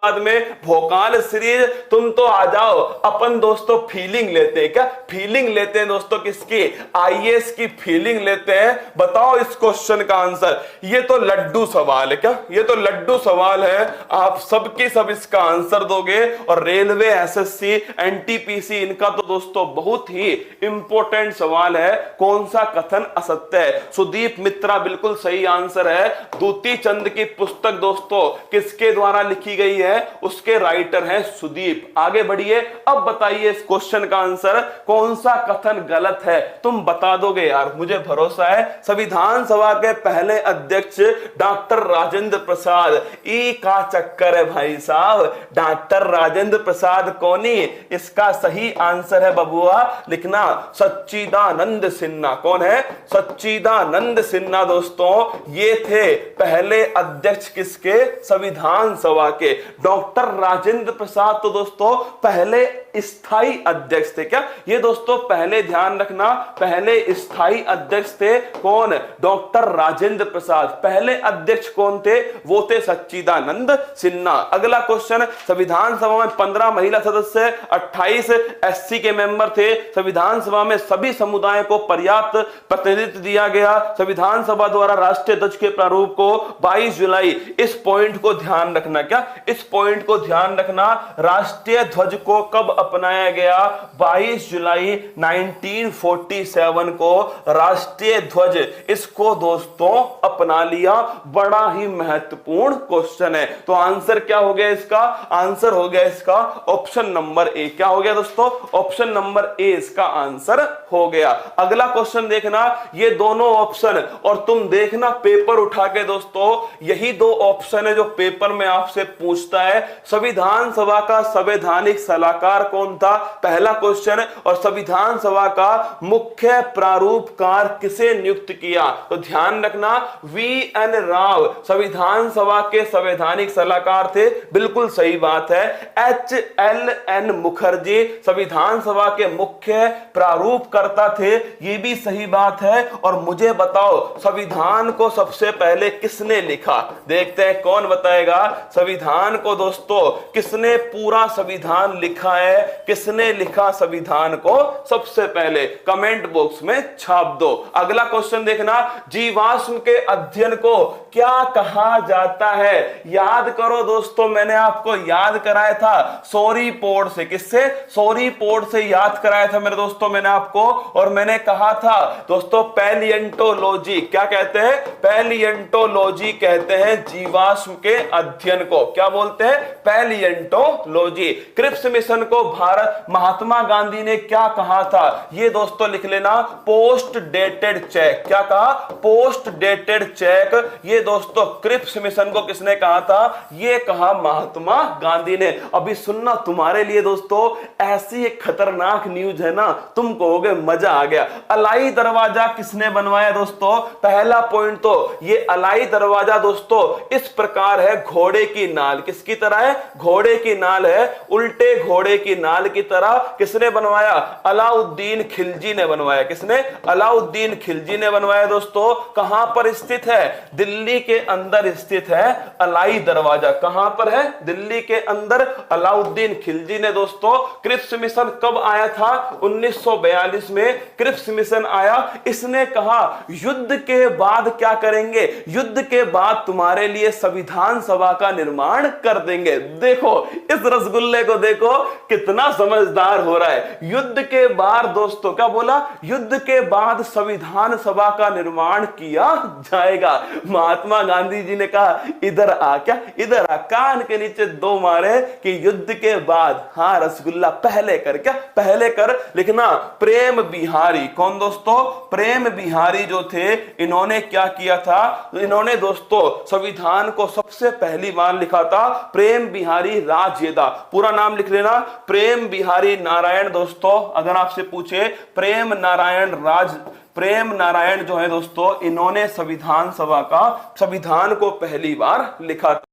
बाद में भोकाल सीरीज। तुम तो आ जाओ, अपन दोस्तों फीलिंग लेते हैं। क्या फीलिंग लेते हैं दोस्तों? किसकी? आईएएस की फीलिंग लेते हैं। बताओ इस क्वेश्चन का आंसर। ये तो लड्डू सवाल है। क्या ये तो लड्डू सवाल है? आप सबकी सब इसका आंसर दोगे। और रेलवे, एसएससी, एनटीपीसी, इनका तो दोस्तों बहुत ही इंपॉर्टेंट सवाल है। कौन सा कथन असत्य है? सुदीप मित्रा बिल्कुल सही आंसर है। दूती चंद की पुस्तक दोस्तों किसके द्वारा लिखी गई है? उसके राइटर हैं सुदीप। आगे बढ़िए, अब बताइए इस क्वेश्चन का आंसर। कौन सा कथन गलत है? तुम बता दोगे यार, मुझे भरोसा है। संविधान सभा के पहले अध्यक्ष डॉक्टर राजेंद्र प्रसाद। ई का चक्कर है भाई साहब, डॉक्टर राजेंद्र प्रसाद कौनी? इसका सही आंसर है बबुआ, लिखना सच्चिदानंद सिन्हा। कौन है? सच्चिदानंद सिन्हा दोस्तों, ये थे पहले अध्यक्ष किसके? संविधान सभा के। डॉक्टर राजेंद्र प्रसाद तो दोस्तों पहले स्थायी अध्यक्ष थे। क्या ये दोस्तों पहले ध्यान रखना, पहले स्थायी अध्यक्ष थे। कौन? डॉक्टर राजेंद्र प्रसाद। पहले अध्यक्ष कौन थे? वो थे सच्चिदानंद सिन्हा। अगला क्वेश्चन, संविधान सभा में 15 महिला सदस्य, 28 एससी के मेंबर थे। संविधान सभा में सभी समुदायों को पर्याप्त प्रतिनिधित्व दिया गया। संविधान सभा द्वारा राष्ट्रीय ध्वज के प्रारूप को 22 जुलाई, इस पॉइंट को ध्यान रखना। क्या इस पॉइंट को ध्यान रखना? राष्ट्रीय ध्वज को कब अपनाया गया? 22 जुलाई 1947 को राष्ट्रीय ध्वज, इसको दोस्तों अपना लिया। बड़ा ही महत्वपूर्ण क्वेश्चन है। तो आंसर क्या हो गया इसका? आंसर हो गया इसका ऑप्शन नंबर ए। क्या हो गया दोस्तों? ऑप्शन नंबर ए इसका आंसर हो गया। अगला क्वेश्चन देखना, ये दोनों ऑप्शन, और तुम देखना पेपर उठा के दोस्तों, यही दो ऑप्शन है जो पेपर में आपसे पूछता है। संविधान सभा का संवैधानिक सलाहकार कौन था? पहला क्वेश्चन। और संविधान सभा का मुख्य प्रारूपकार किसे नियुक्त किया? तो ध्यान रखना, वी.एन. राव संविधान सभा के संवैधानिक सलाहकार थे। बिल्कुल सही बात है। H.L.N. मुखर्जी संविधान सभा के मुख्य प्रारूपकर्ता थे। ये भी सही बात है। और मुझे बताओ, संविधान को सबसे पहले किसने लिखा? देखते हैं कौन बताएगा। संविधान को दोस्तों किसने पूरा संविधान लिखा है? किसने लिखा संविधान को सबसे पहले? कमेंट बॉक्स में छाप दो। अगला क्वेश्चन देखना, जीवाश्म के अध्ययन को क्या कहा जाता है? याद करो दोस्तों, मैंने आपको याद कराया था सॉरीपोड से। किससे? सॉरीपोड से याद कराया था मेरे दोस्तों मैंने आपको। और मैंने कहा था दोस्तों पैलिएंटोलॉजी, क्या कहते हैं? पैलिएंटोलॉजी कहते हैं जीवाश्म के अध्ययन को। क्या बोलते हैं? पैलिएंटोलॉजी। क्रिप्स मिशन को भारत महात्मा गांधी ने क्या कहा था? ये दोस्तों लिख लेना, पोस्ट डेटेड चेक। क्या कहा? Post dated cheque. ये दोस्तों क्रिप्स मिशन को किसने कहा था? ये कहा महात्मा गांधी ने। अभी सुनना, तुम्हारे लिए दोस्तों ऐसी एक खतरनाक न्यूज है ना, तुम कहोगे मजा आ गया। अलाई दरवाजा किसने बनवाया दोस्तों? पहला पॉइंट तो ये अलाई दरवाजा दोस्तों इस प्रकार है, घोड़े की नाल। किसकी तरह है? घोड़े की नाल है, उल्टे घोड़े की नाल की तरह। किसने बनवाया? अलाउद्दीन खिलजी ने बनवाया। किसने? अलाउद्दीन खिलजी ने बनवाया दोस्तों। कहां पर स्थित है? दिल्ली के अंदर स्थित है अलाई दरवाजा। कहां पर है? दिल्ली के अंदर। अलाउद्दीन खिलजी ने दोस्तों, क्रिप्स मिशन कब आया था? 1942 में क्रिप्स मिशन आया। इसने कहा युद्ध के बाद क्या करेंगे? युद्ध के बाद तुम्हारे लिए संविधान सभा का निर्माण कर देंगे। देखो इस रसगुल्ले को, देखो कितना समझदार हो रहा है। युद्ध के बाद दोस्तों क्या बोला? युद्ध के बाद संविधान सभा का निर्माण किया जाएगा। महात्मा गांधी जी ने कहा इधर आ। क्या इधर आ? कान के नीचे दो मारे कि युद्ध के बाद। हाँ रसगुल्ला पहले कर। क्या पहले कर? लिखना प्रेम बिहारी। कौन दोस्तों? प्रेम बिहारी जो थे, इन्होंने क्या किया था? इन्होंने दोस्तों संविधान को सबसे पहली बार लिखा था प्रेम बिहारी राजयेदा। पूरा नाम लिख लेना, प्रेम बिहारी नारायण दोस्तों। अगर आपसे पूछे प्रेम नारायण जो है दोस्तों, इन्होंने संविधान सभा का संविधान को पहली बार लिखा था।